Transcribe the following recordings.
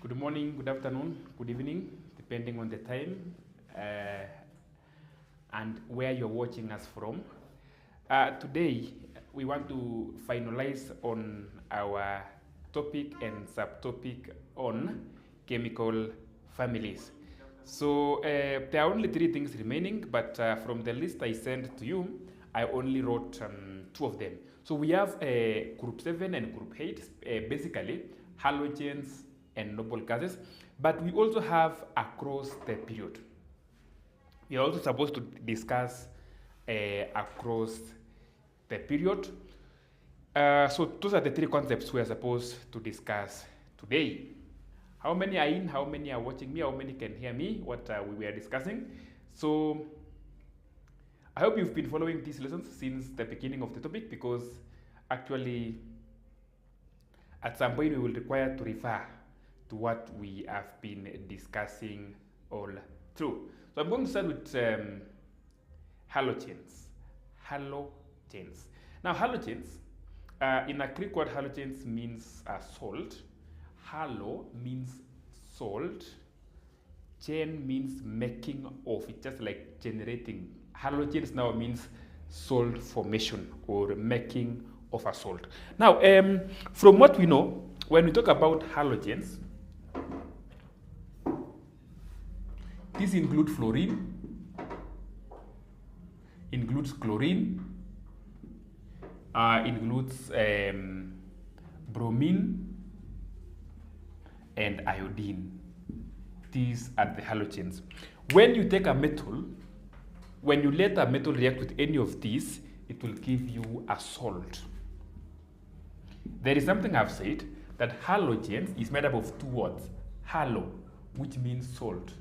Good morning, good afternoon, good evening, depending on the time and where you're watching us from. Today, we want to finalize on our topic and subtopic on chemical families. So there are only three things remaining, but from the list I sent to you, I only wrote two of them. So we have group 7 and group 8, basically halogens and noble gases, but we also have across the period. We are also supposed to discuss across the period. So those are the three concepts we are supposed to discuss today. How many are in? How many are watching me? How many can hear me? What we were discussing. So I hope you've been following these lessons since the beginning of the topic, because actually at some point we will require to refer to what we have been discussing all through. So I'm going to start with halogens. Halogens. Now halogens, in a Greek word, halogens means salt. Halo means salt. Gen means making of it, just like generating. Halogens now means salt formation or making of a salt. Now, from what we know, when we talk about halogens, these include fluorine, includes chlorine, includes bromine, and iodine. These are the halogens. When you take a metal, when you let a metal react with any of these, it will give you a salt. There is something I've said, that halogens is made up of two words. Halo, which means salt.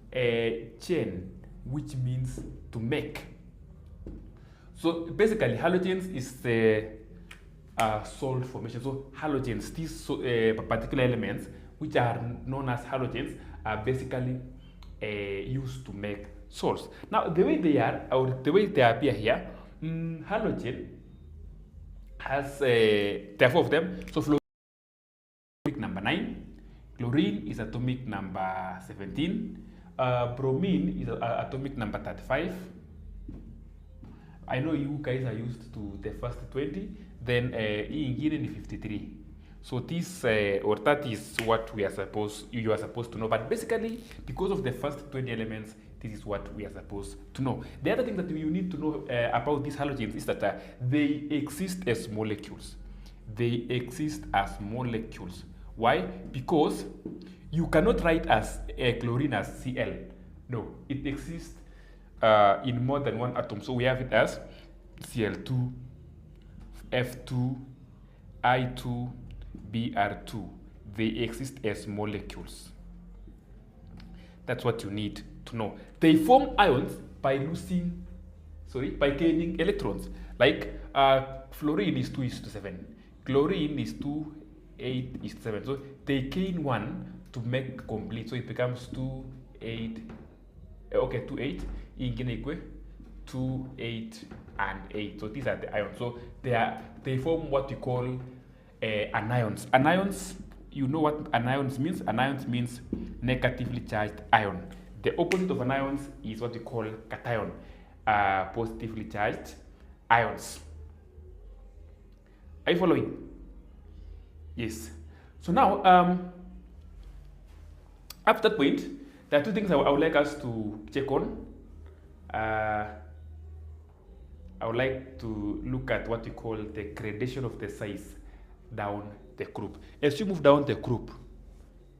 Gen, which means to make. So basically, halogens is the salt formation. So halogens, these particular elements, which are known as halogens, are basically used to make salts. Now, the way they are, or the way they appear here, halogen has there are four of them. So fluorine atomic number 9, chlorine is atomic number 17, bromine is atomic number 35. I know you guys are used to the first 20, then ingine is 53. So this or that is what you are supposed to know. But basically, because of the first 20 elements, this is what we are supposed to know. The other thing that you need to know about these halogens is that they exist as molecules. They exist as molecules. Why? Because you cannot write as chlorine as Cl. No, it exists in more than one atom. So we have it as Cl2, F2, I2, Br2. They exist as molecules. That's what you need to know. They form ions by by gaining electrons. Like fluorine is 2:7, chlorine is 2:8:7. So they gain one to make complete. So it becomes 2:8. Okay, 2:8. Ingine 2:8 and 8. So these are the ions. So they form what we call anions. Anions, you know what anions means? Anions means negatively charged ion. The opposite of anions is what we call cation, positively charged ions. Are you following? Yes. So now, up to that point, there are two things I would like us to check on. I would like to look at what we call the gradation of the size down the group. As you move down the group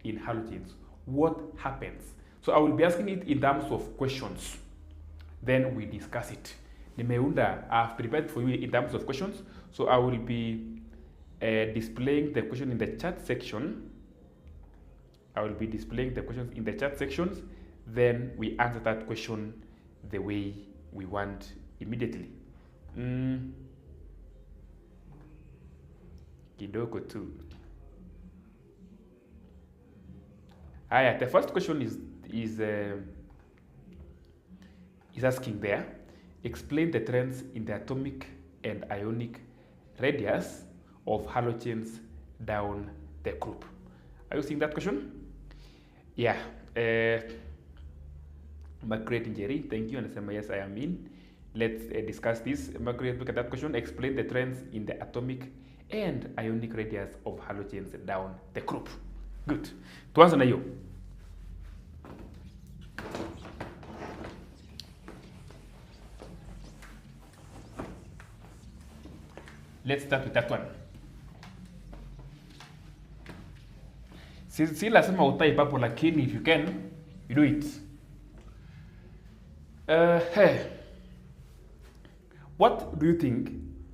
in halogens, what happens? So I will be asking it in terms of questions. Then we discuss it. I've prepared for you in terms of questions. So I will be displaying the question in the chat section. I will be displaying the questions in the chat sections. Then we answer that question the way we want immediately. Kidogo too. The first question is asking there, explain the trends in the atomic and ionic radius of halogens down the group. Are you seeing that question? Yeah. Margaret Jerry, thank you. And yes, I am in. Let's discuss this. Margaret, look at that question. Explain the trends in the atomic and ionic radius of halogens down the group. Good. Tuanze na hiyo. Let's start with that one. Si lazima utype hapo, lakini if you can, you do it. Hey. What do you think,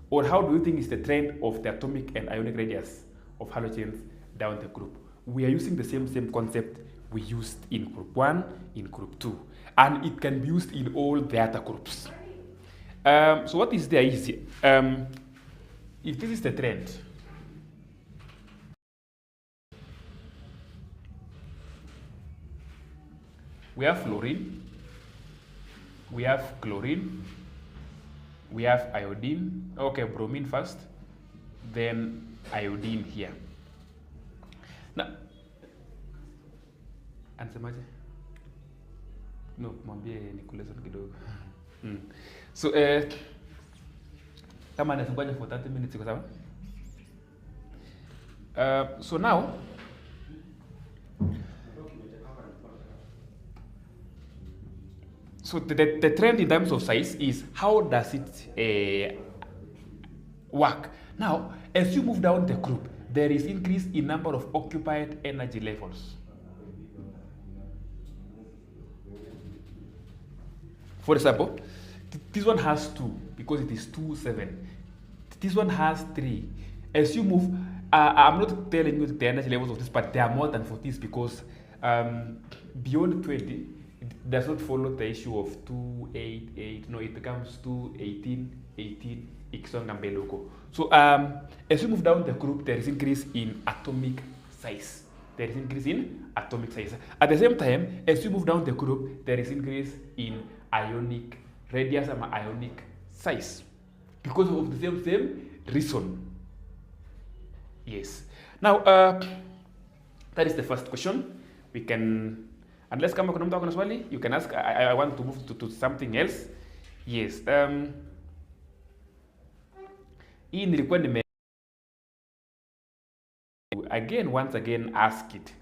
or how do you think is the trend of the atomic and ionic radius of halogens down the group? We are using the same concept we used in group 1, in group 2, and it can be used in all the other groups. So what is there is, if this is the trend, we have fluorine, we have chlorine, we have iodine, okay, bromine first, then iodine here. Now, ansemaje? No, mwambie nikuleza kidogo. So, kama nasingoja for 30 minutes iko sawa? So now, so the trend in terms of size is how does it work? Now, as you move down the group, there is increase in number of occupied energy levels. For example, this one has 2 because it is 2, 7. This one has 3. As you move, I'm not telling you the energy levels of this, but they are more than for this because beyond 20, it does not follow the issue of 2, 8, 8. No, it becomes 2, 18, 18, ikisonga mbele huko. So as you move down the group, there is increase in atomic size. There is increase in atomic size. At the same time, as you move down the group, there is increase in ionic radius and ionic size because of the same reason. Yes. Now, that is the first question. We can, unless kama kuna mtu akona swali, you can ask. I want to move to something else. Yes. Hii nilikuwa once again ask it.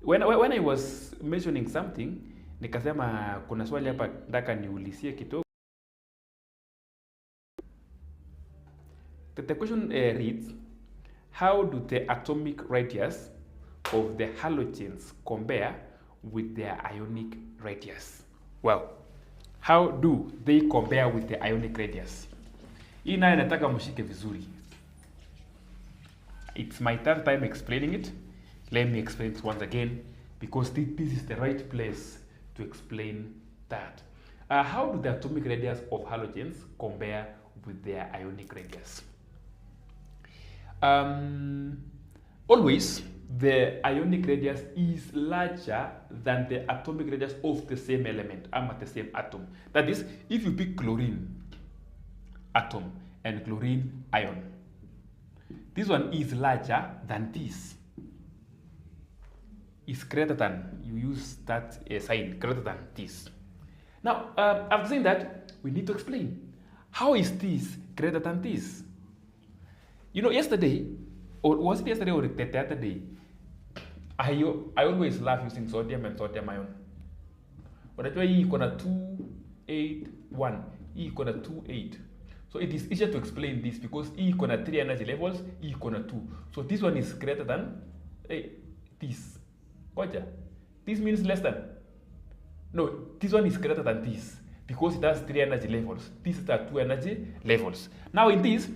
When I was mentioning something, nikasema kuna swali hapa nataka niulizie kidogo. The question reads, how do the atomic radius of the halogens compare with their ionic radius? Well, how do they compare with the ionic radius? Hii nayo nataka mshike vizuri. It's my third time explaining it. Let me explain it once again because this is the right place to explain that. How do the atomic radius of halogens compare with their ionic radius? Always, the ionic radius is larger than the atomic radius of the same element, the same atom. That is, if you pick chlorine atom and chlorine ion, this one is larger than this. Is greater than, you use that sign, greater than this. Now, after saying that, we need to explain. How is this greater than this? You know, yesterday, or was it yesterday or the other day, I always love using sodium and sodium ion. Unajua hii iko na 281, hii iko na 28. So it is easier to explain this because hii iko na 3 energy levels, hii iko na 2. So this one is greater than this. Koja. This means less than. No, this one is greater than this because it has 3 energy levels. This is 2 energy levels. Now in this,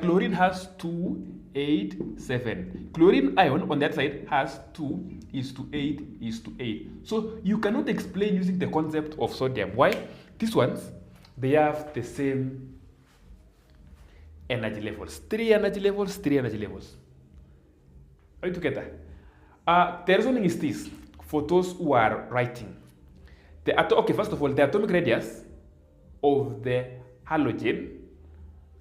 chlorine has 2, 8, 7. Chlorine ion on that side has 2 is to 8 is to 8. So you cannot explain using the concept of sodium. Why? These ones, they have the same energy levels. 3 energy levels, 3 energy levels. Are you together? The reasoning is this, for those who are writing. Okay, first of all, the atomic radius of the halogen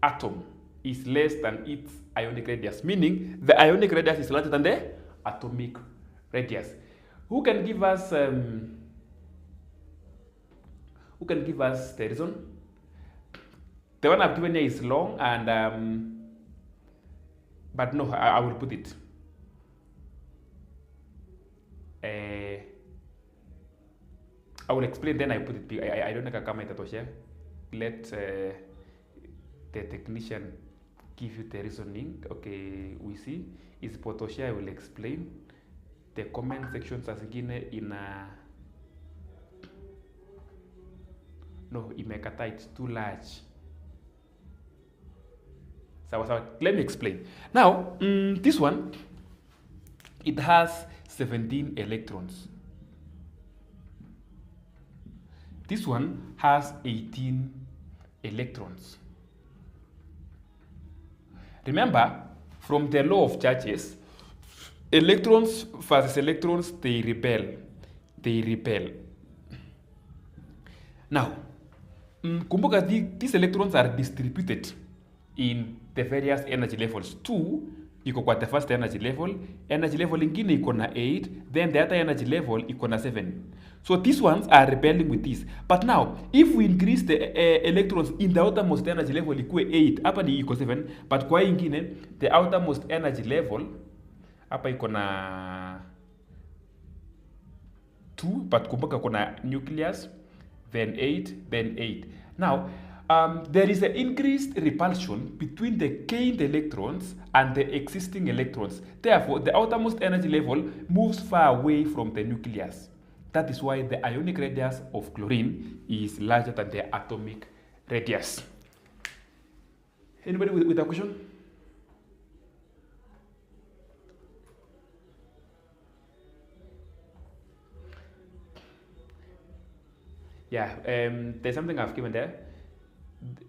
atom is less than its ionic radius, meaning the ionic radius is larger than the atomic radius. Who can give us the reason? The one I've given here is long, and but no, I will put it. I will explain, then I put it. I don't know kama itatosha. Let the technician give you the reasoning. Okay, we see. Is potosha, I will explain. The comment section saa zingine ina no, imekata, it's too large. So let me explain. Now, this one, it has 17 electrons. This one has 18 electrons. Remember, from the law of charges, electrons versus electrons, they repel. They repel. Now, kumbuka, these electrons are distributed in the various energy levels. 2 iko kwa the first energy level ingine iko na 8, then the other energy level iko na 7. So these ones are repelling with this. But now, if we increase the electrons in the outermost energy level ikuwe 8, hapa ni iko 7, but kwa ingine the outermost energy level hapa iko na 2, but kumbuka kuna nucleus, then 8, then 8. Now, there is an increased repulsion between the gained electrons and the existing electrons. Therefore, the outermost energy level moves far away from the nucleus. That is why the ionic radius of chlorine is larger than the atomic radius. Anybody with a question? Yeah, there's something I've given there.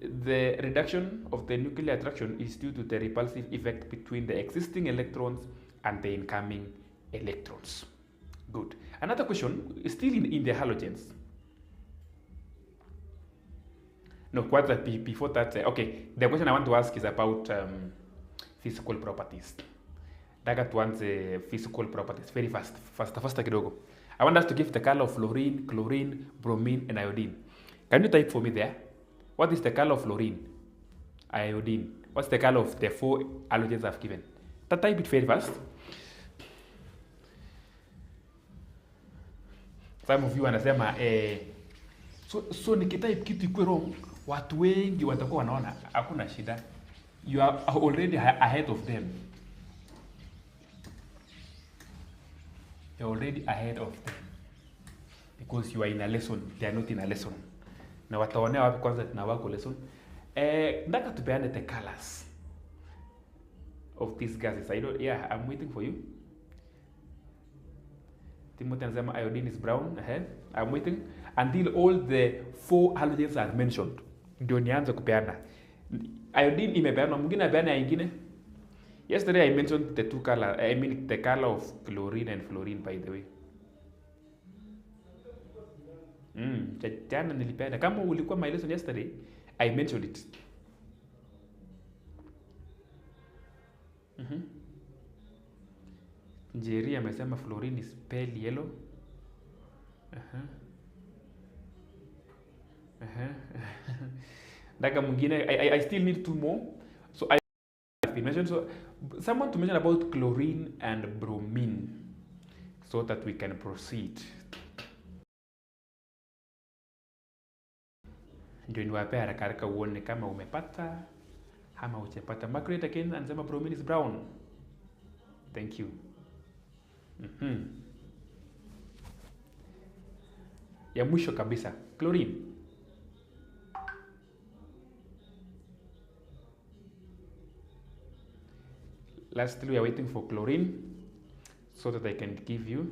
The reduction of the nuclear attraction is due to the repulsive effect between the existing electrons and the incoming electrons. Good. Another question, still in the halogens. No, before that, okay, the question I want to ask is about physical properties. Daga tuanze physical properties very faster kidogo. I want us to give the color of fluorine, chlorine, bromine, and iodine. Can you type for me there? What is the color of fluorine? Iodine. What's the color of the 4 halogens I've given? Type it very fast. Some of you wanasema so nikitype kitu ikuwe wrong, watu wengi watakuwa wanaona hakuna shida. You are already ahead of them. You're already ahead of them because you are in a lesson, they are not in a lesson. Na wataonea wapi kwanza na wako lesson? Nataka tupeane the colors of these gases. I'm waiting for you. Timothy anasema iodine is brown. I'm waiting until all the 4 halogens are mentioned. Ndio nianze kupeana. Iodine imepeana, mwingine apeana nyingine. Yesterday I mentioned the 2 colors. I mean the color of chlorine and fluorine, by the way. Jana nilipeana. Kama ulikuwa my lesson yesterday, I mentioned it. Njeri amesema fluorine is pale yellow. Daga mwingine, I still need 2 more. So I have mentioned, so someone to mention about chlorine and bromine so that we can proceed. Ndio niwape haraka uone kama umepata ama hujapata. Margaret again anasema bromine is brown. Thank you. Ya mwisho kabisa, chlorine. Lastly, we are waiting for chlorine so that I can give you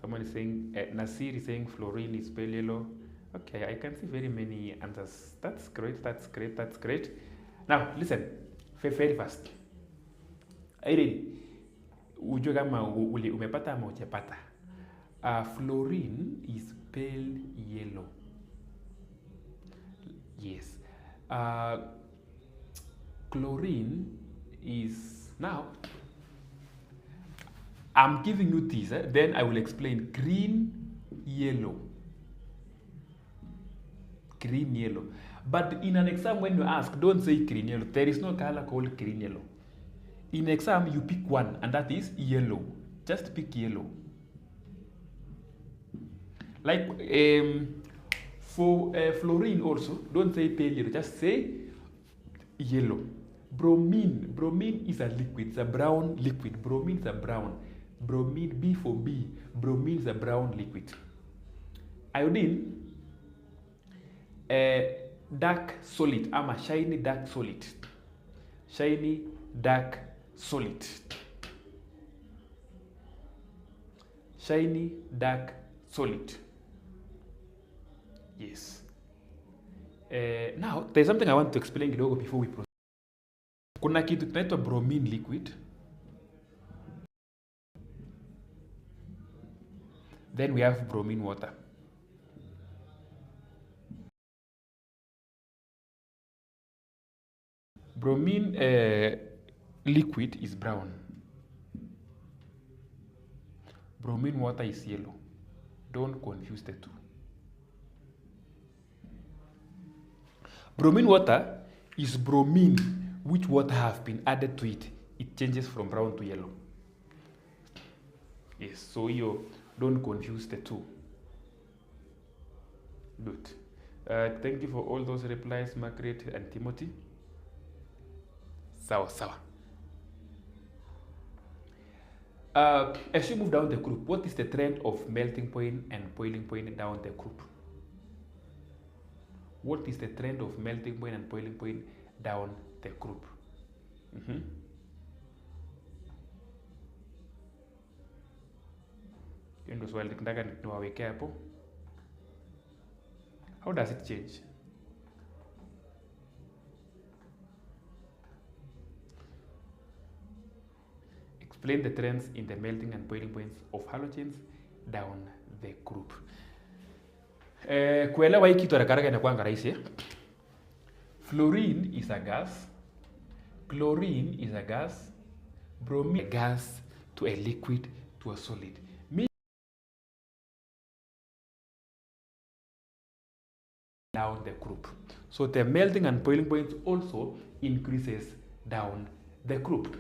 someone is saying, Nasir is saying fluorine is pale yellow. Okay, I can see very many answers. That's great, that's great, that's great. Now, listen, very fast. Irene, ujue kama umepata ama hujapata. Fluorine is pale yellow. Yes. Chlorine is, now I'm giving you this, then I will explain green, yellow. Green, yellow. But in an exam, when you ask, don't say green, yellow. There is no color called green, yellow. In exam, you pick one, and that is yellow. Just pick yellow. Like for fluorine also, don't say pale yellow, just say yellow. Bromine is a liquid, it's a brown liquid. Bromine is a brown. Bromine, B for B, bromine is a brown liquid. Iodine, dark solid, a shiny dark solid. Shiny dark solid. Shiny dark solid. Yes. Now, there's something I want to explain before we proceed. Kuna kitu kinaitwa bromine liquid. Then we have bromine water. Bromine liquid is brown. Bromine water is yellow. Don't confuse the two. Bromine water is bromine which water have been added to it. It changes from brown to yellow. Yes, so you don't confuse the two. Good. Thank you for all those replies, Margaret and Timothy. Sawa. As you move down the group, what is the trend of melting point and boiling point down the group? What is the trend of melting point and boiling point down the group? Ndio swali nataka niwaweke hapo. How does it change? Explain the trends in the melting and boiling points of halogens down the group. Kuelewa hii kitu haraka inakuwa rahisi. Fluorine is a gas. Chlorine is a gas. Bromine a gas to a liquid to a solid. Down the group. So the melting and boiling points also increases down the group.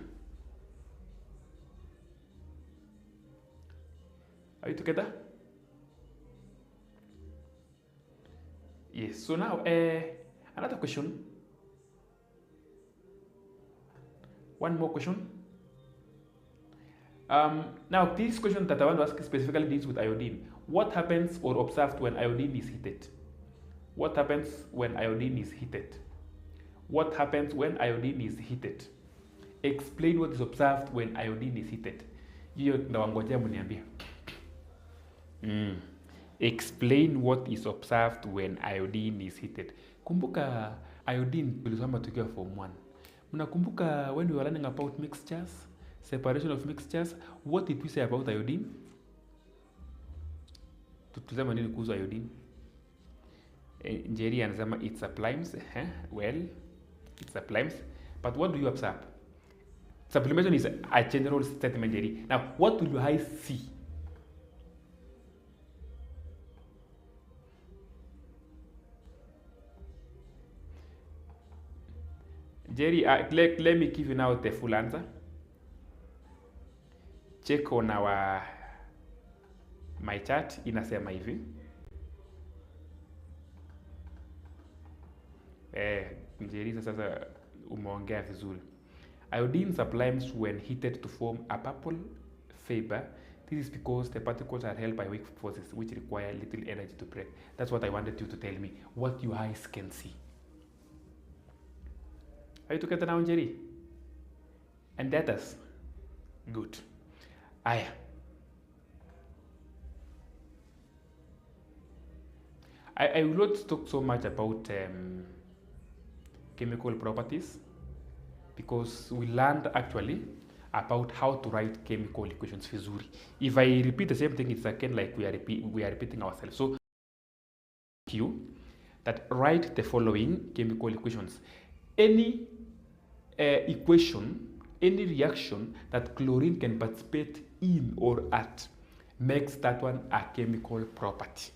Are you together? Yes. So now another question. One more question. Now this question that I want to ask specifically deals with iodine. What happens or observed when iodine is heated? What happens when iodine is heated? What happens when iodine is heated? Explain what is observed when iodine is heated. Hiyo ndawangojea mniambie. Explain what is observed when iodine is heated. Kumbuka iodine tulisoma tukiwa form 1. Mnakumbuka when we were learning about mixtures, separation of mixtures, what did we say about iodine? Tulisema nini kuhusu iodine? Njeri anasema it sublimes. Well, it sublimes. But what do you observe? Sublimation is a general statement, Jerry. Now, what will I see? Jerry, let me give you now the full answer. Check on my chart. Inasema hivi. Njeri sasa umeongea vizuri. Iodine sublimes when heated to form a purple fiber. This is because the particles are held by weak forces which require little energy to break. That's what I wanted you to tell me. What your eyes can see. Are you together now, Njeri? And that is good. Aya. I will not talk so much about chemical properties because we learned actually about how to write chemical equations vizuri. If I repeat the same thing, it's again like we are repeating ourselves. So you that write the following chemical equations. Any equation, any reaction that chlorine can participate in or at makes that one a chemical property.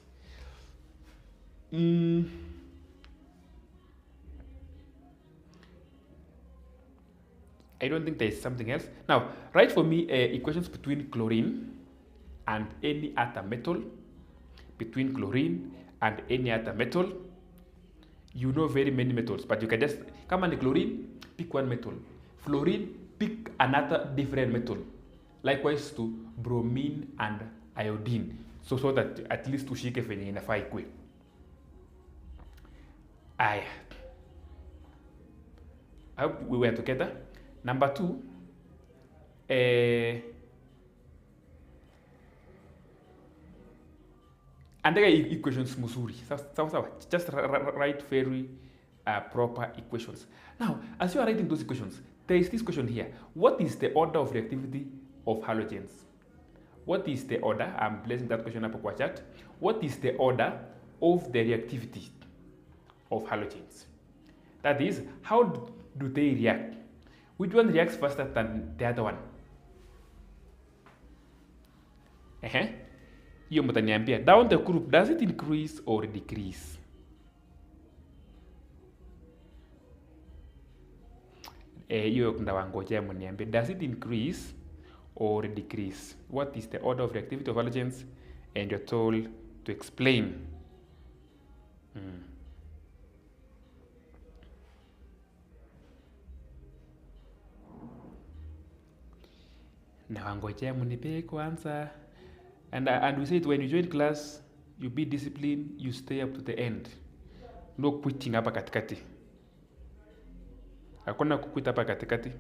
I don't think there is something else. Now, write for me equations between chlorine and any other metal. Between chlorine and any other metal. You know very many metals, but you can just come on the chlorine, pick one metal. Fluorine, pick another different metal. Likewise to bromine and iodine. So that at least tushike venye inafaa ikue. Aya. I hope we were together. Number 2, andega equations muzuri. Sawa. Just write very proper equations. Now, as you are writing those equations, there is this question here. What is the order of reactivity of halogens? What is the order? I'm placing that question up on chat. What is the order of the reactivity of halogens? That is, how do they react? Which one reacts faster than the other one? Hiyo mtaniambia. Down the group, does it increase or decrease? Hiyo ndawangojea mniambie. Does it increase or decrease? What is the order of reactivity of halogens? And you're told to explain. Nawangojea mnipe kwanza. And we said when you join class, you be disciplined, you stay up to the end. No quitting hapa katikati. Hakuna kuquit hapa katikati.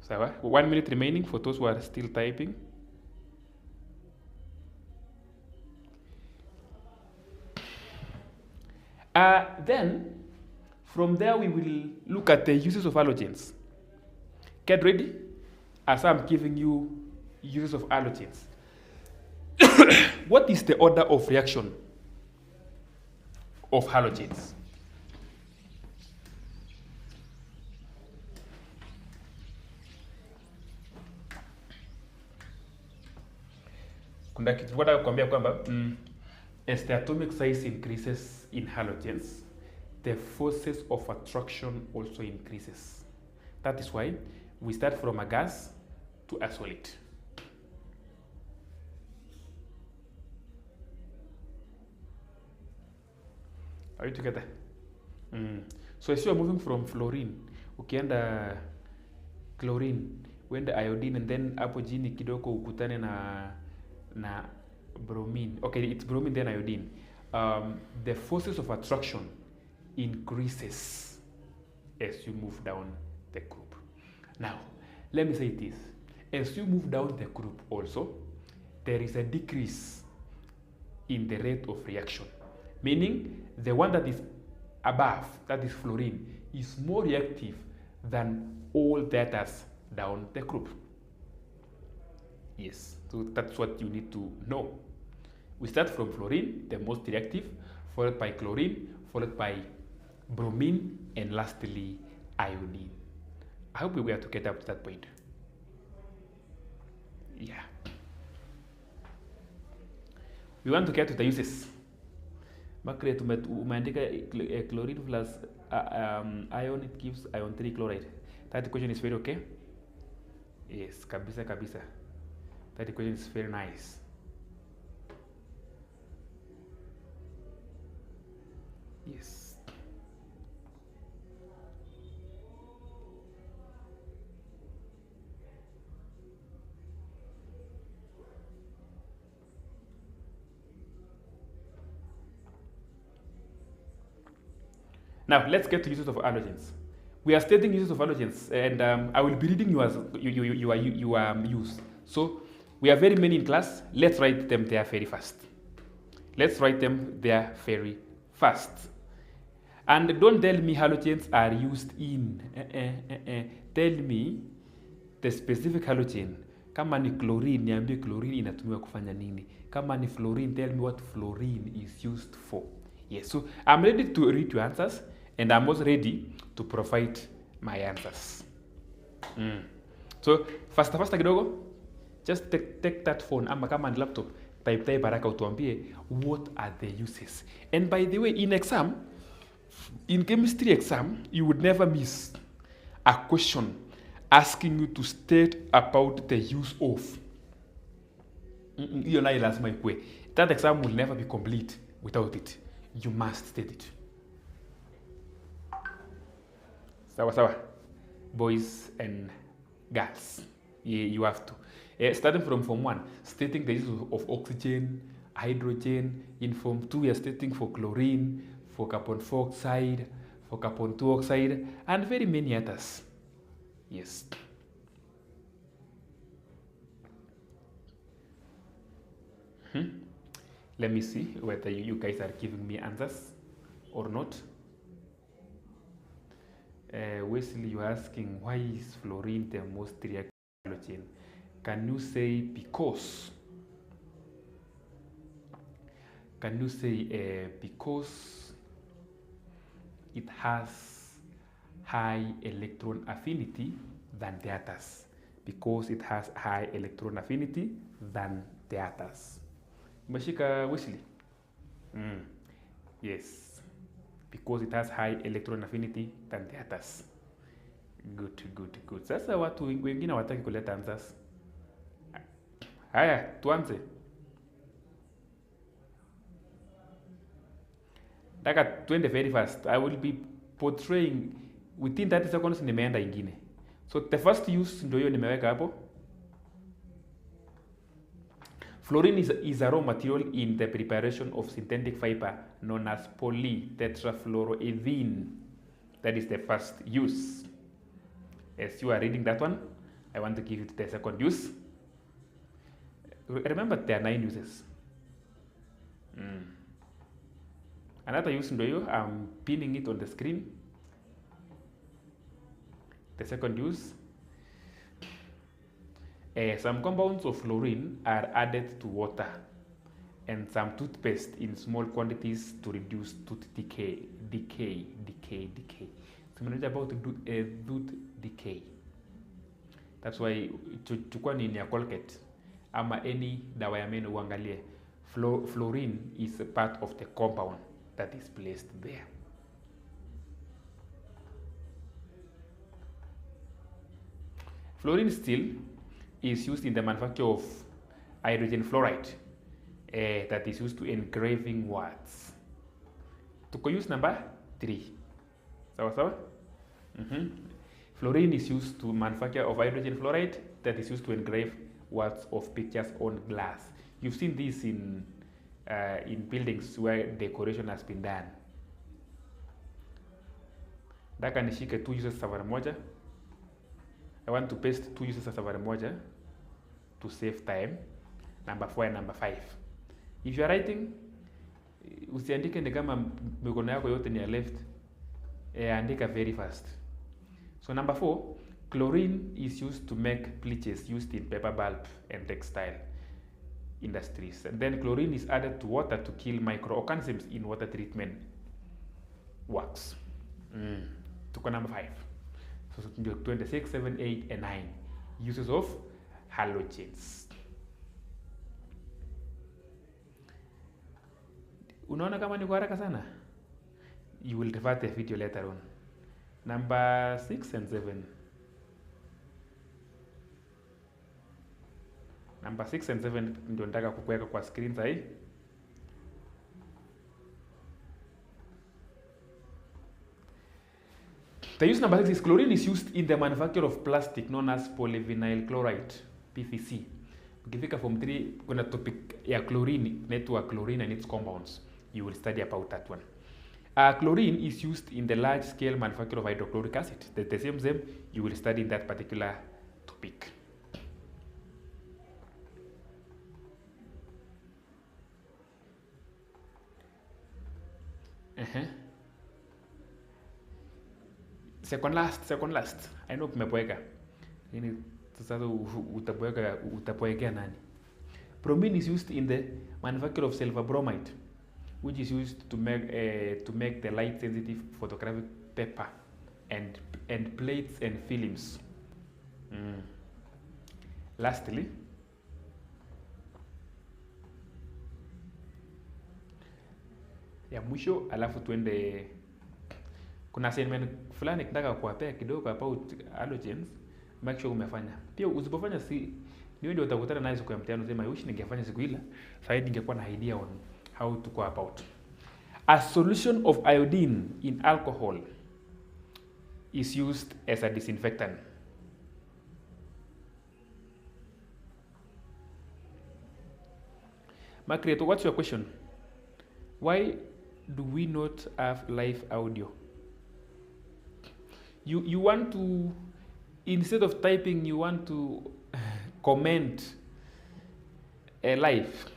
Sawa. 1 minute remaining for those who are still typing. Then, from there we will look at the uses of halogens. Get ready, as I'm giving you uses of halogens. What is the order of reaction of halogens? Kuna kitu nataka kukwambia kwamba as the atomic size increases in halogens, the forces of attraction also increases. That is why we start from a gas to a solid. Are you together? So as you are moving from fluorine, ukienda chlorine, uende iodine, and then hapo jini kidogo ukutane na bromine. Okay, it's bromine then iodine. The forces of attraction increases as you move down the group. Now, let me say this. As you move down the group also, there is a decrease in the rate of reaction. Meaning, the one that is above, that is fluorine, is more reactive than all the others down the group. Yes, so that's what you need to know. We start from fluorine, the most reactive, followed by chlorine, followed by bromine, and lastly, iodine. I hope we were to get up to that point. Yeah. We want to get to the uses. Makre umeandika chlorine plus ion, it gives ion 3 chloride. That equation is very okay. Yes, kabisa. That equation is very nice. Yes. Now let's get to uses of halogens. We are studying uses of halogens, and I will be reading your use. So we are very many in class. Let's write them there very fast. And don't tell me halogens are used in. Tell me the specific halogen. Kama ni chlorine, niambie chlorine inatumiwa kufanya nini. Kama ni fluorine, tell me what fluorine is used for. Yes, so I'm ready to read your answers, and I'm also ready to provide my answers. So faster kidogo, just take that phone ama kama ni laptop, type haraka utuambie what are the uses. And by the way, in chemistry exam, you would never miss a question asking you to state about the use of. That exam will never be complete without it. You must state it. Sawa. Boys and girls, you have to. Starting from Form 1, stating the use of oxygen, hydrogen. In Form 2, we are stating for chlorine, for carbon dioxide, for carbon 2 oxide, and very many others. Yes. Let me see whether you guys are giving me answers or not. Wesley, you're asking why is fluorine the most reactive halogen? Can you say because? Can you say because it has high electron affinity than the others? Because it has high electron affinity than the others. Mashika Wesley? Yes. Because it has high electron affinity than the others. Good. Sasa watu wengine wataki kuleta answers. Haya, tuanze. Daka twende very fast. I will be portraying within 30 seconds nimeenda ingine. So the first use ndio hiyo nimeweka hapo. Fluorine is a raw material in the preparation of synthetic fiber known as polytetrafluoroethene. That is the first use. As you are reading that one, I want to give you the second use. Remember, there are 9 uses. Another use, I'm pinning it on the screen. The second use. Some compounds of fluorine are added to water and some toothpaste in small quantities to reduce tooth decay. So we know about tooth decay. That's why chukua nini ya Colgate ama any dawa ya meno uangalie. Fluorine is a part of the compound that is placed there. Fluorine still is used in the manufacture of hydrogen fluoride that is used to engraving words. Tuko use number 3. Sawa? Fluorine is used to manufacture of hydrogen fluoride that is used to engrave words of pictures on glass. You've seen this in buildings where decoration has been done. Daka nishike 2 uses safari moja. I want to paste 2 uses safari moja to save time. Number 4 and number 5. If you are writing, usiandike ni kama mikono yako yote ni ya left. Andika very fast. So number 4, chlorine is used to make bleaches used in paper pulp and textile industries. And then chlorine is added to water to kill microorganisms in water treatment works. Tuko number 5. So 26, 7, 8, and 9. Uses of halogens. Unaona kama ni kwa haraka sana? You will refer to the video later on. Number 6 and 7. Number 6 and 7 ndio nataka kukuweka kwa screen sahi. The use number 6 is chlorine is used in the manufacture of plastic known as polyvinyl chloride, PVC. Ukifika form 3 kuna topic ya chlorine, network chlorine and its compounds. You will study about that one. Chlorine is used in the large scale manufacture of hydrochloric acid. The same you will study in that particular topic. Second last. I know kumeboeka. Lakini sasa utaboekea nani? Bromine is used in the manufacture of silver bromide, which is used to make the light sensitive photographic paper and plates and films. Lastly, ya mwisho, alafu tuende, kuna assignment fulani kitaka kuwapea kidogo about halogens. Make sure umefanya. Pia usipofanya ni wewe ndio utakutana naye siku ya mtihani usema wish ningefanya siku ile. Sasa ningekuwa na idea on how to go about. A solution of iodine in alcohol is used as a disinfectant. Margaret, what's your question? Why do we not have live audio? You want to, instead of typing, you want to comment live.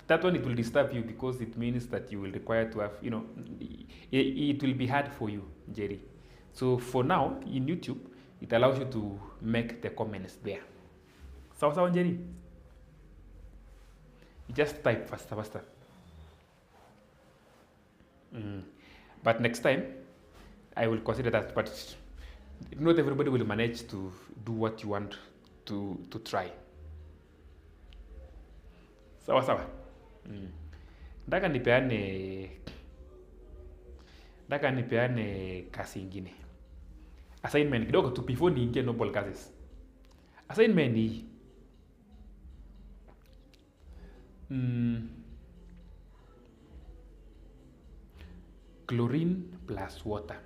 That one, it will disturb you because it means that you will require to have, it will be hard for you, Jerry. So for now, in YouTube, it allows you to make the comments there. Sawa, Jerry? You just type faster. But next time, I will consider that, but not everybody will manage to do what you want to try. Sawa. Nataka nipeane kazi ingine. Assignment kidogo tu before niingie noble cases. Assignment hii. Chlorine plus water.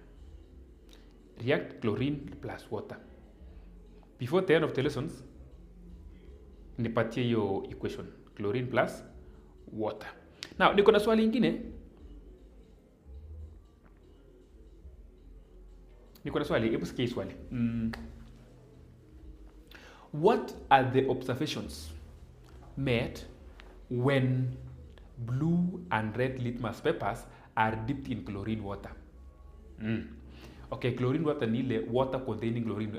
React chlorine plus water. Before the end of the lessons, nipatie hiyo equation. Chlorine plus water. Now, niko na swali ingine. Hebu sikia swali. What are the observations made when blue and red litmus papers are dipped in chlorine water? Okay, chlorine water ni ile water containing chlorine,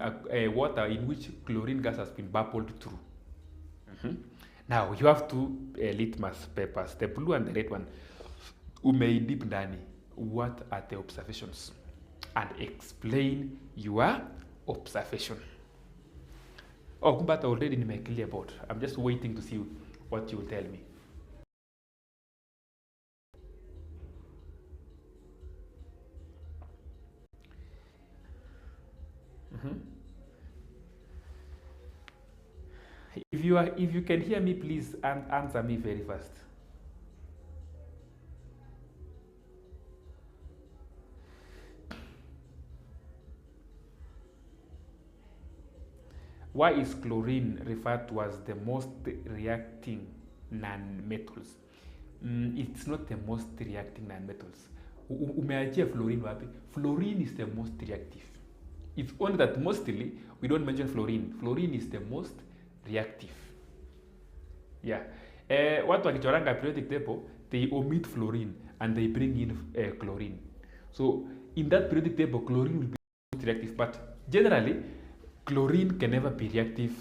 water in which chlorine gas has been bubbled through. Now, you have two litmus papers, the blue and the red one. Umeidip ndani. What are the observations? And explain your observation. Oh, but already nimeclear about. I'm just waiting to see what you will tell me. If you can hear me, please answer me very fast. Why is chlorine referred to as the most reacting non-metals? It's not the most reacting non-metals. Umeachia fluorine wapi? Fluorine is the most reactive. It's only that mostly we don't mention fluorine. Fluorine is the most reactive. Yeah. Watu wakichoranga periodic table, they omit fluorine and they bring in chlorine. So in that periodic table, chlorine will be most reactive, but generally chlorine can never be reactive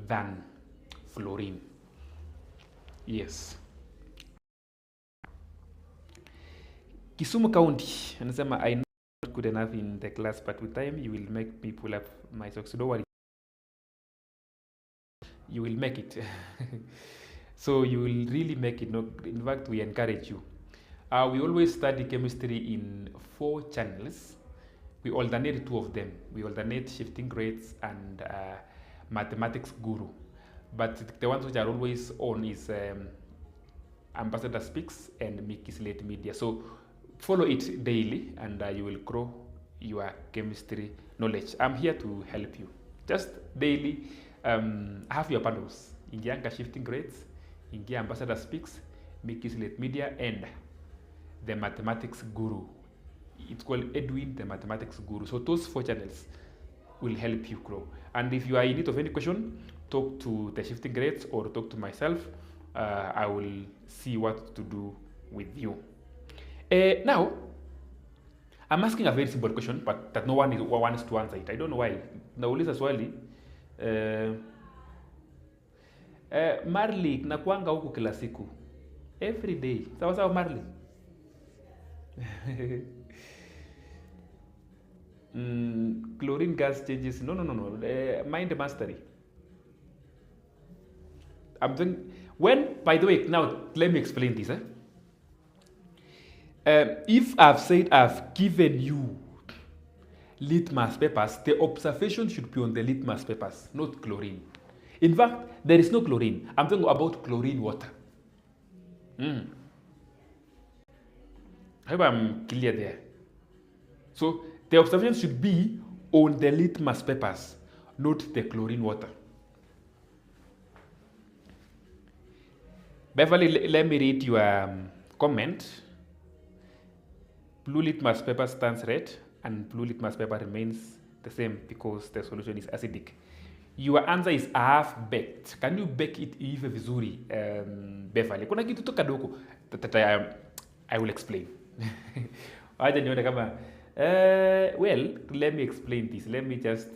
than fluorine. Yes. Kisumu County, anasema I know not good enough in the class, but with time you will make me pull up my socks. So don't worry. You will make it. So you will really make it. No, in fact, we encourage you. We always study chemistry in 4 channels. We alternate 2 of them. We alternate shifting grades and mathematics guru. But the ones which are always on is Ambassador Speaks and Mickey Slate Media. So follow it daily and you will grow your chemistry knowledge. I'm here to help you. Just daily, have your bundles. Ingianga Shifting Grades, Ingia Ambassador Speaks, Mickey Slate Media, and the Mathematics Guru. It's called Edwin, the Mathematics Guru. So those 4 channels will help you grow. And if you are in need of any question, talk to the Shifting Grades or talk to myself. I will see what to do with you. Now, I'm asking a very simple question, but that no one wants to answer it. I don't know why. Nauliza swali. Marley, nakuanga huku kila siku. Every day. Sawa sawa Marley. Chlorine gas changes. No. Mind mastery. I'm doing by the way, now let me explain this. If I've said I've given you litmus papers, the observation should be on the litmus papers, not chlorine. In fact, there is no chlorine. I'm talking about chlorine water. I hope I'm clear there. So the observation should be on the litmus papers, not the chlorine water. Beverly, let me read your comment. Blue litmus paper stands red and blue litmus paper remains the same because the solution is acidic. Your answer is half baked. Can you bake it ive vizuri, Beverly? Kuna kitu tu kadogo that I will explain. Aje nione kama well, let me explain this. Let me just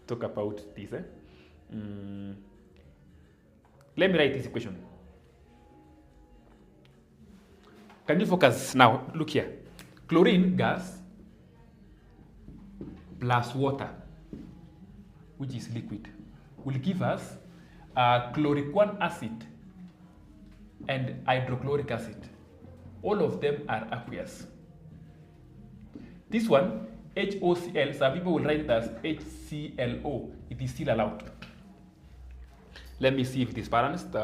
talk about this. Let me write this equation. Can you focus now? Look here. Chlorine gas plus water, which is liquid, will give us chloric 1 acid and hydrochloric acid. All of them are aqueous. This one, HOCl, some people will write it as HClO. It is still allowed. Let me see if it is balanced.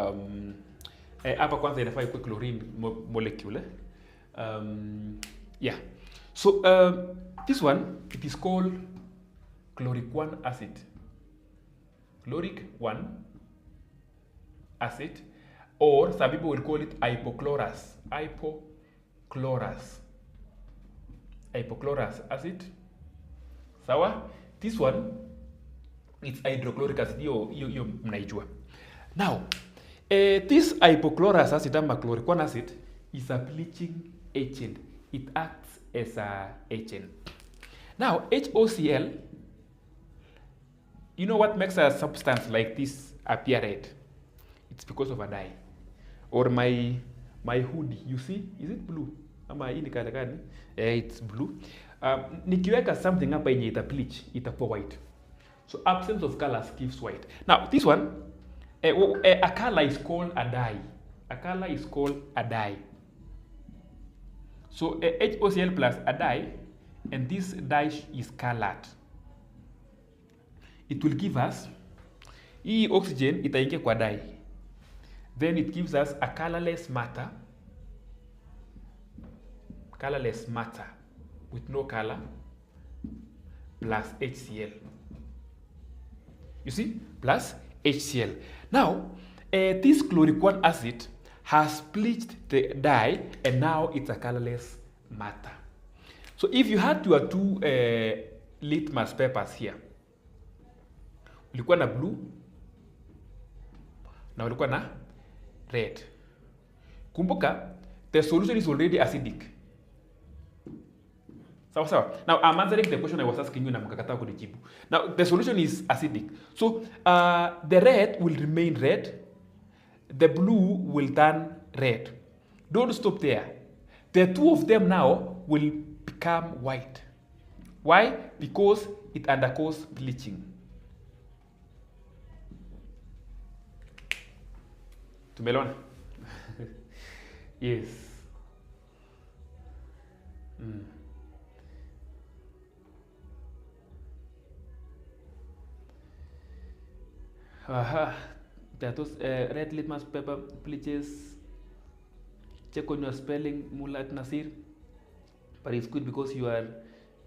Hapa kwanza inafaa ikuwe chlorine molecule. Yeah. So this one, it is called chloric 1 acid. Chloric 1 acid, or some people will call it hypochlorous. Hypochlorous acid. Sawa? This one, it's hydrochloric acid. Yo mnaijua. Now, this hypochlorous acid or chloric 1 acid is a bleaching agent. It acts as a agent. Now, HOCl, you know what makes a substance like this appear red? It's because of a dye. Or my hoodie, you see, is it blue? It's blue. Nikiweka something hapa yenye ita bleach, itakuwa white. So absence of colors gives white. Now, this one, a color is called a dye. A color is called a dye. So HOCl plus a dye, and this dye is colored. It will give us oxygen itaingia kwa dye. Then it gives us a colorless matter. Colorless matter with no color plus HCl. You see? Plus HCl. Now, this chloric 1 acid has bleached the dye and now it's a colorless matter. So if you had your two litmus papers here, ulikuwa na blue na ulikuwa na red. Kumbuka, the solution is already acidic. Sawa. Now I'm answering the question I was asking you na mkakataa kunijibu. Now the solution is acidic. So the red will remain red. The blue will turn red. Don't stop there. The two of them now will become white. Why? Because it undergoes bleaching. Tumeelewana? Yes. There those red litmus paper bleaches. Check on your spelling, Mulat Nasir. But it's good because you are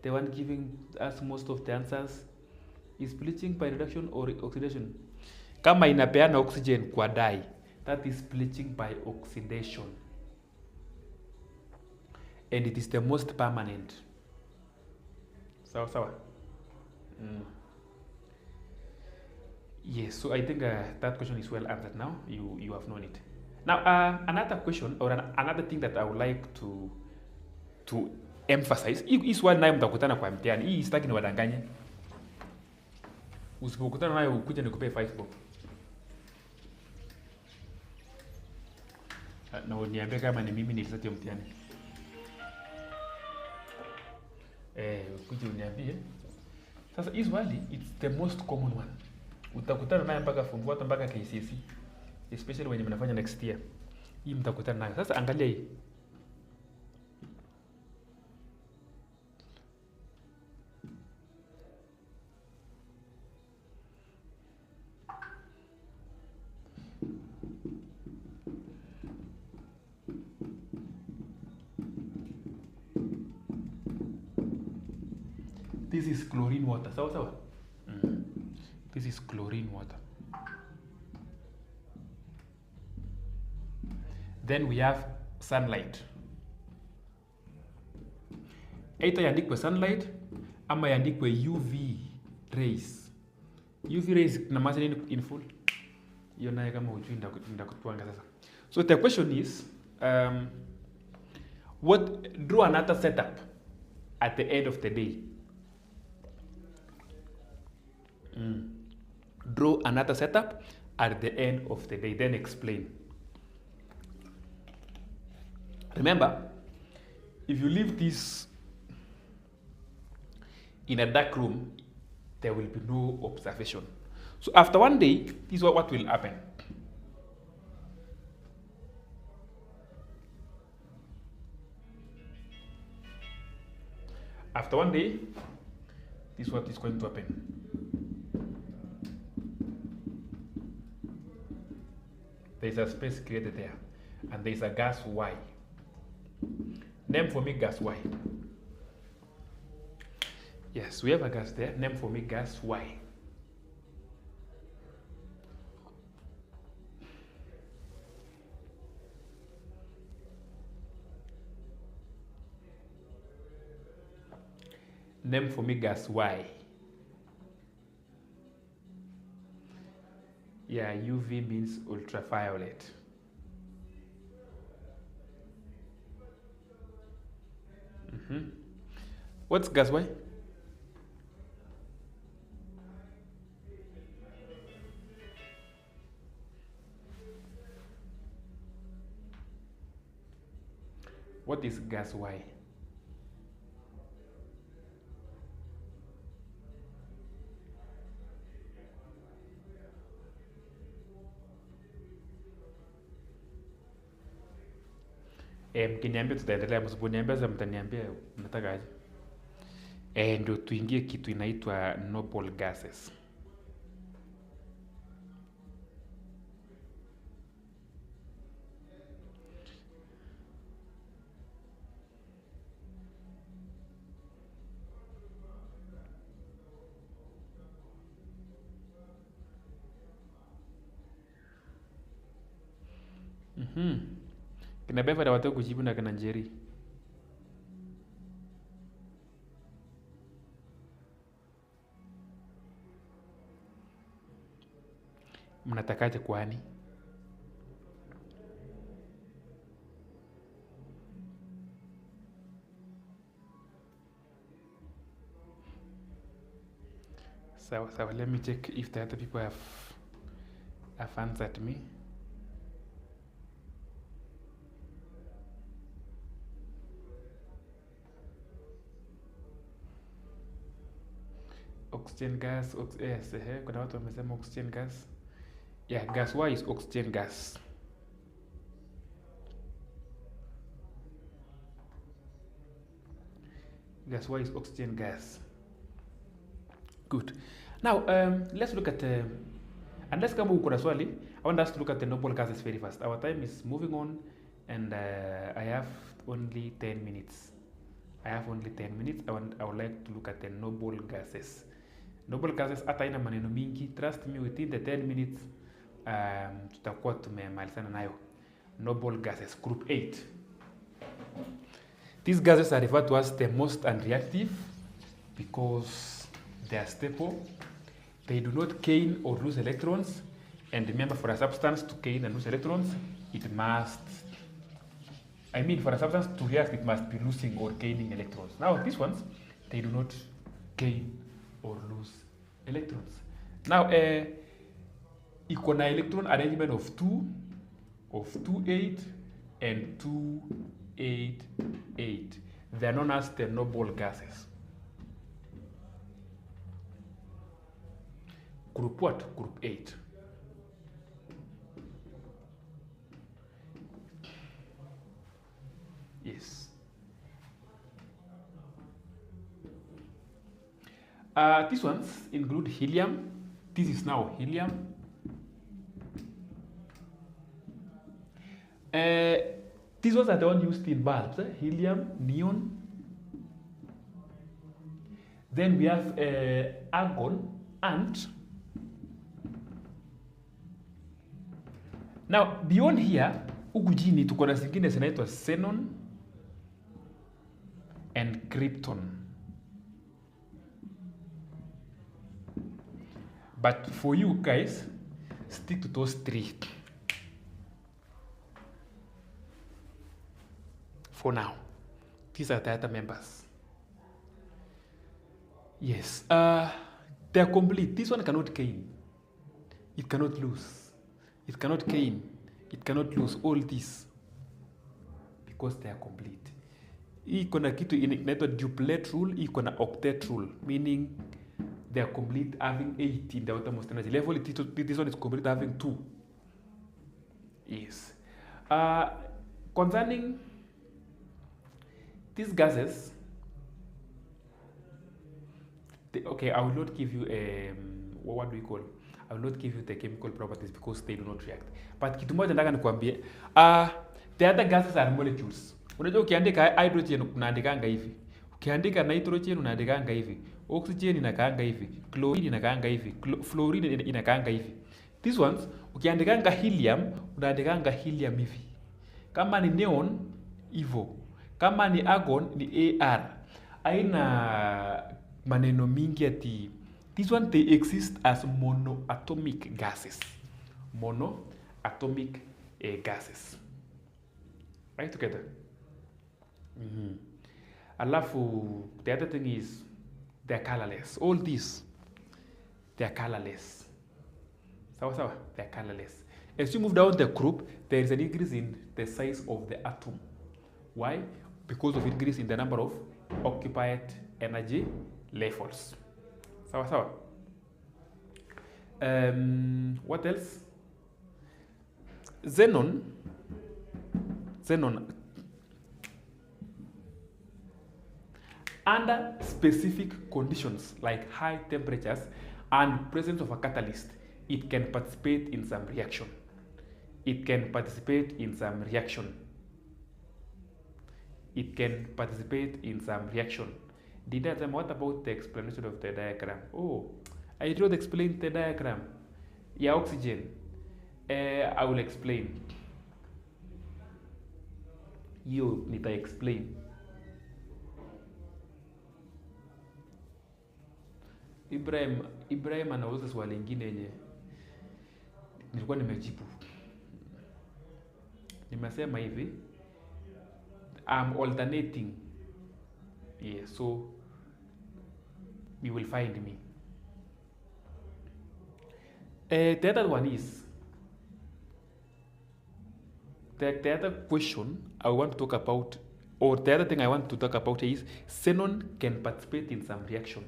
the one giving us most of the answers. Is bleaching by reduction or oxidation? Kama inapeana oxygen kwa dye, that is bleaching by oxidation. And it is the most permanent. Sawa. Yes, so I think that question is well answered now. You have known it. Now, another question or another thing that I would like to emphasize. Hii swali nayo mtakutana kwa mtihani. Hii sitaki niwadanganye. Usipokutana nayo ukuja nikupe 5 bob. Na uniambie kama ni mimi niliseti hiyo mtihani. Ukuja uniambie. Sasa hii swali it's the most common one. Utakutana nayo mpaka form 4 hata mpaka KCSE. Especially when mnafanya next year. Hii mtakutana nayo. Sasa angalia hii. This is chlorine water. Sawa? This is chlorine water. Then we have sunlight. Either iandikwe sunlight ama iandikwe UV rays. UV rays na maana nini in full? Hiyo naye kama hujui ndakutuanga sasa. So the question is draw another setup at the end of the day. Draw another setup at the end of the day, then explain. Remember, if you leave this in a dark room, there will be no observation. So after one day, this is what will happen. After one day, this is what is going to happen. There is a space created there, and there is a gas Y. Name for me gas Y. Yes, we have a gas there. Name for me gas Y. Name for me gas Y. Yeah, UV means ultraviolet. What's gas Y? What is gas Y? Mkiniambia tutaendelea, msiponiambia sasa mtaniambia mnataka aje. Ndio tuingie kitu inaitwa noble gases. Kina Beva watu kujibu na kina Njeri. Mnatakaje kwani? So let me check if the other people have answered me. Oxygen gas, yes, kuna watu wamesema oxygen gas. Yeah, gas Y is oxygen gas. Gas Y is oxygen gas. Good. Now, let's look at, unless kama uko na swali, I want us to look at the noble gases very fast. Our time is moving on, and I have only 10 minutes. I would like to look at the noble gases. Noble gases hata ina maneno mingi. Trust me, within the 10 minutes, tutakuwa tumemalizana nayo. Noble gases, group 8. These gases are referred to as the most unreactive because they are stable. They do not gain or lose electrons. And remember, for a substance to gain and lose electrons, it must I mean, for a substance to react, it must be losing or gaining electrons. Now, these ones, they do not gain or lose electrons. Now, iko na electron arrangement of 2, 8, and 2, 8, 8. They are known as the noble gases. Group what? Group 8. Yes. These ones include helium. This is now helium. These ones are the ones used in bulbs. Helium, neon. Then we have argon, and now beyond here, huku chini tuko na zingine zinaitwa xenon and krypton. But for you guys, stick to those three for now. These are the other members. Yes, they are complete. This one cannot gain. It cannot lose. It cannot gain. It cannot lose. All these because they are complete. Iko na kitu inaitwa duplet rule. Iko na octet rule, meaning they are complete having 8 in the outermost energy level. This one is complete having 2. Yes. Concerning these gases, okay, I will not give you what do we call? I will not give you the chemical properties because they do not react. But kitu moja nataka nikwambie, the other gases are molecules. Unajua ukiandika hydrogen unaandikanga hivi. Ukiandika nitrogen unaandikanga hivi. Oxygen inakaanga hivi. Chlorine inakaanga hivi. Fluorine inakaanga hivi. These ones, ukiandikanga helium unaandikanga helium hivi. Kama ni neon hivyo. Kama ni argon ni AR. Haina maneno mingi ati. These one they exist as monoatomic gases. Monoatomic gases. Right together. Alafu, the other thing is they are colorless. All these, they are colorless. Sawa, they are colorless. As you move down the group, there is an increase in the size of the atom. Why? Because of increase in the number of occupied energy levels. Sawa. What else? Xenon. Under specific conditions like high temperatures and presence of a catalyst, it can participate in some reaction. Did I tell what about the explanation of the diagram? Oh, I did not explain the diagram. Yeah, oxygen. I will explain. You need to explain. Ibrahim anauliza swali lingine yenye nilikuwa nimejibu. Nimesema hivi, I'm alternating. Yeah, so you will find me. The other one is the other question I want to talk about, or the other thing I want to talk about is xenon can participate in some reaction,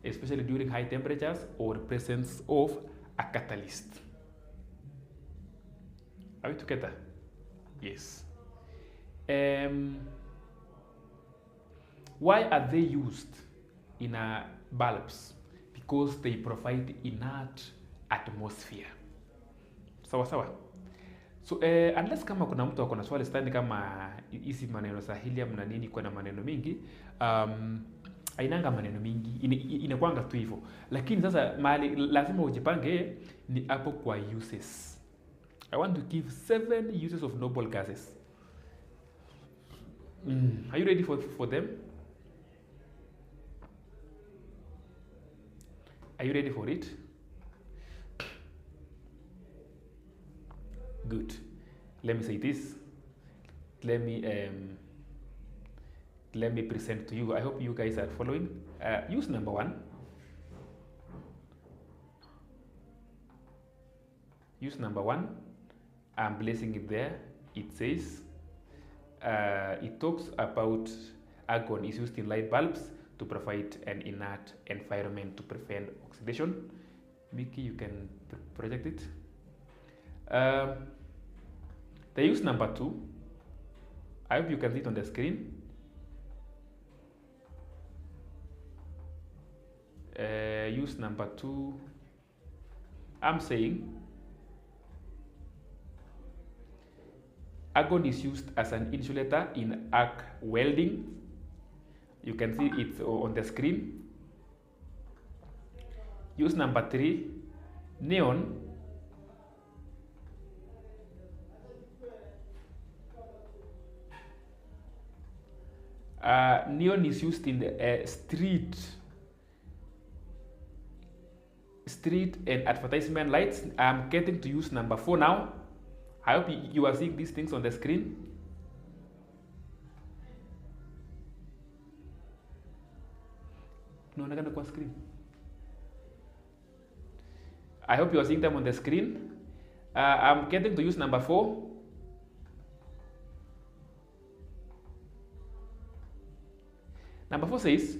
especially during high temperatures or presence of a catalyst. Are we together? Yes. Why are they used in bulbs? Because they provide inert atmosphere. Sawa. So unless kama kuna mtu akona swali stani kama hizi maneno za helium na nini kuna maneno mingi, ainanga maneno mingi, inakuanga tu hivyo. Lakini sasa mahali lazima ujipange ni hapo kwa uses. I want to give 7 uses of noble gases. Are you ready for them? Are you ready for it? Good. Let me say this. let me present to you. I hope you guys are following. Use number 1. Use number 1. I'm placing it there. It says it talks about argon is used in light bulbs to provide an inert environment to prevent oxidation. Mickey, you can project it. The use number 2. I hope you can see it on the screen. Use number 2. I'm saying argon is used as an insulator in arc welding. You can see it on the screen. Use number 3, neon. Neon is used in the street and advertisement lights. I'm getting to use number 4 now. I hope you are seeing these things on the screen. No, not gonna go screen. I hope you are seeing them on the screen. I'm getting to use number 4. Number 4 says,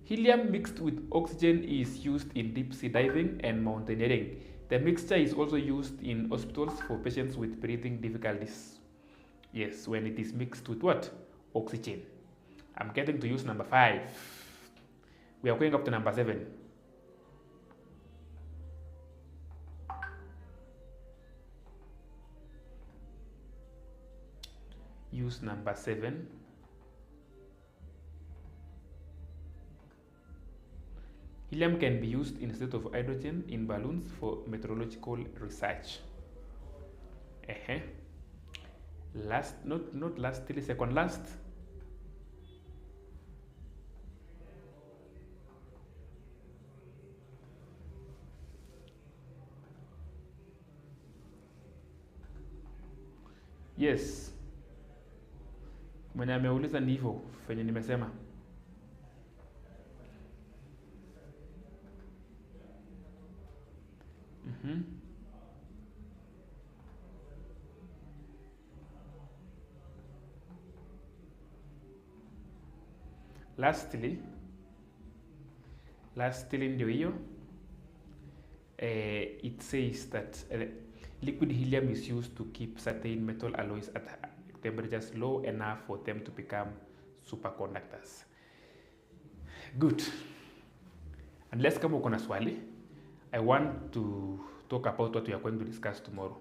helium mixed with oxygen is used in deep sea diving and mountaineering. The mixture is also used in hospitals for patients with breathing difficulties. Yes, when it is mixed with what? Oxygen. I'm getting to use number 5. We are going up to number 7. Use number 7. Helium can be used instead of hydrogen in balloons for meteorological research. Last, not lastly, second last. Yes. Mwenye ameuliza ni hivyo venye nimesema. Lastly ndio hiyo. It says that liquid helium is used to keep certain metal alloys at temperatures low enough for them to become superconductors. Good. Unless kama uko na swali, I want to talk about what we are going to discuss tomorrow.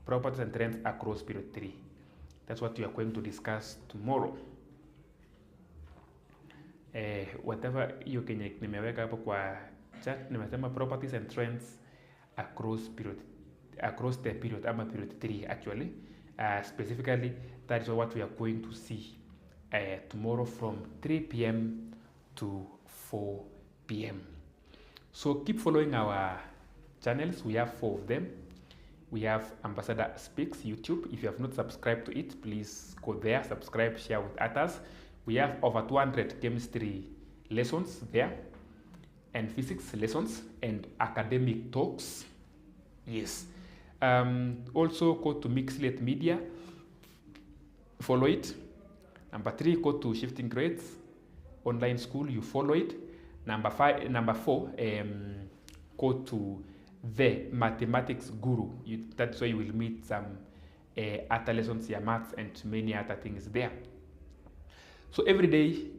Properties and trends across period 3. That's what we are going to discuss tomorrow. Whatever hiyo kenye nimeweka hapo kwa chat, nimesema properties and trends across the period, ama period 3 actually. Specifically, that is what we are going to see tomorrow from 3 p.m. to 4 p.m. So keep following our channels. We have 4 of them. We have Ambassador Speaks YouTube. If you have not subscribed to it, please go there, subscribe, share with others. We have over 200 chemistry lessons there, and physics lessons, and academic talks. Yes. Also go to Mixlet Media, follow it. Number 3, go to Shifting Grades online school, you follow it. Number 4, go to the Mathematics Guru. That's where you will meet some other lessons here, maths and many other things there. So every day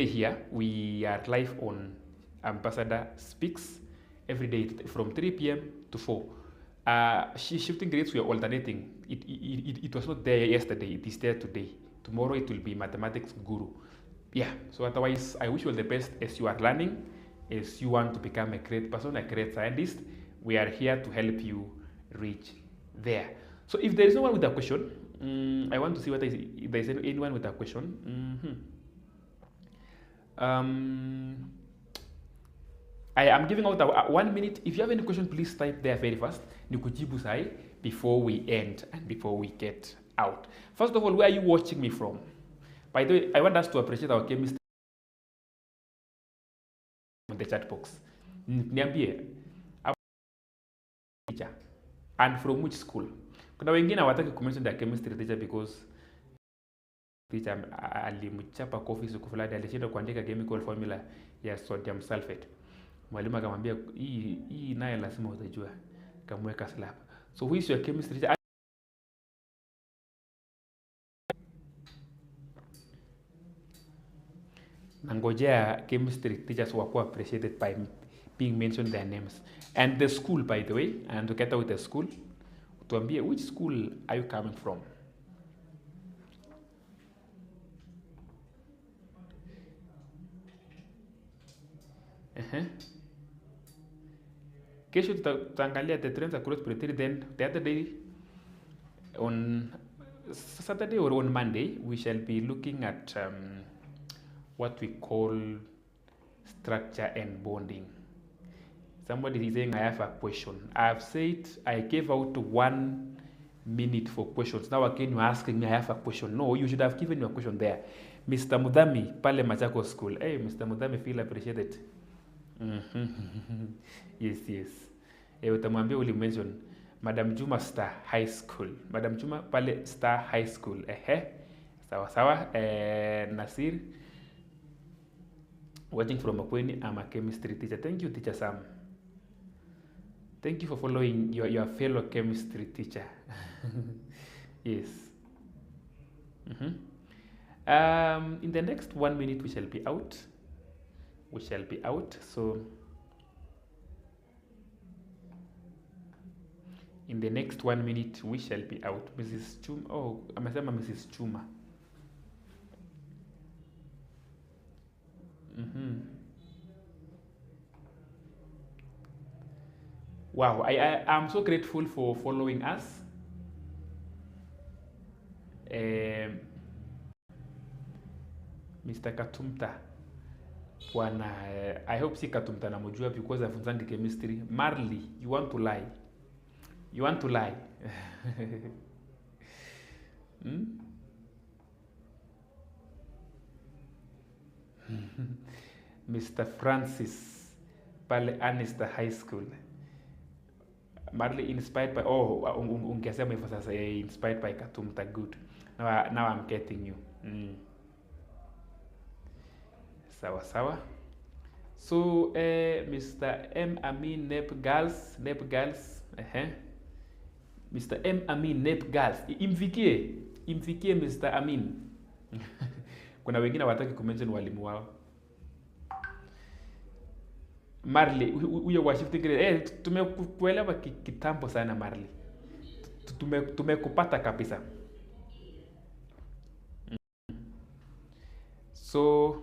here we are live on Ambassador Speaks every day from 3 p.m. to 4. Shifting grades, we are alternating. It was not there yesterday, it is there today. Tomorrow it will be Mathematics Guru. Yeah, so otherwise I wish you all the best as you are learning, as you want to become a great person, a great scientist. We are here to help you reach there. So if there is no one with a question, I want to see if there is anyone with a question. I am giving out 1 minute. If you have any question, please type there very fast. Nikujibu sai. before we end and before we get out. First of all, where are you watching me from? By the way, I want us to appreciate our chemistry in the chat box. Niambie, teacher, and from which school? Kuna wengine hawataki kumention their chemistry teacher because teacher alimchapa kofi siku fulani, alishinda kuandika chemical formula ya sodium sulfate. Mwalimu akamwambia hii naye lazima utajua, kamweka slap. So who is your chemistry teacher? Nangojea chemistry teachers were appreciated by being mentioned their names. And the school, by the way, and together with the school, tuambie, which school are you coming from? Kesho tutaangalia the trends across Britain. Then the other day, on Saturday or on Monday, we shall be looking at what we call structure and bonding. Somebody is saying I have a question. I have said I gave out 1 minute for questions. Now again you're asking me I have a question. No, you should have given me a question there. Mr. Mudhami, pale Machako School. Hey, Mr. Mudhami, feel appreciated. Yes. Utamwambia uli mention Madam Juma Star High School. Madam Juma pale Star High School. Sawa. Nasir, watching from Makweni, I'm a chemistry teacher. Thank you, Teacher Sam. Thank you for following your fellow chemistry teacher. Yes. In the next 1 minute, we shall be out. So, in the next 1 minute, we shall be out. Mrs. Chuma. Oh, amesema Mrs. Chuma. Wow, I'm so grateful for following us. Mr. Katumta. Bwana, I hope si Katumta namujua because afunzangi chemistry. Marley, you want to lie. Mr. Francis, pale Anista High School. Marley inspired by ungesema hivyo sasa, inspired by Katumta. Good. Now I'm getting you. Sawa. So Mr. M Amin Nep Girls. Mr. M Amin Nep Girls. Imfikie Mr. Amin. Kuna wengine wataki kumention walimu wao. Marley, huyo wa shifting grade. Tumekuelewa kitambo sana Marley. Tumekupata kabisa. So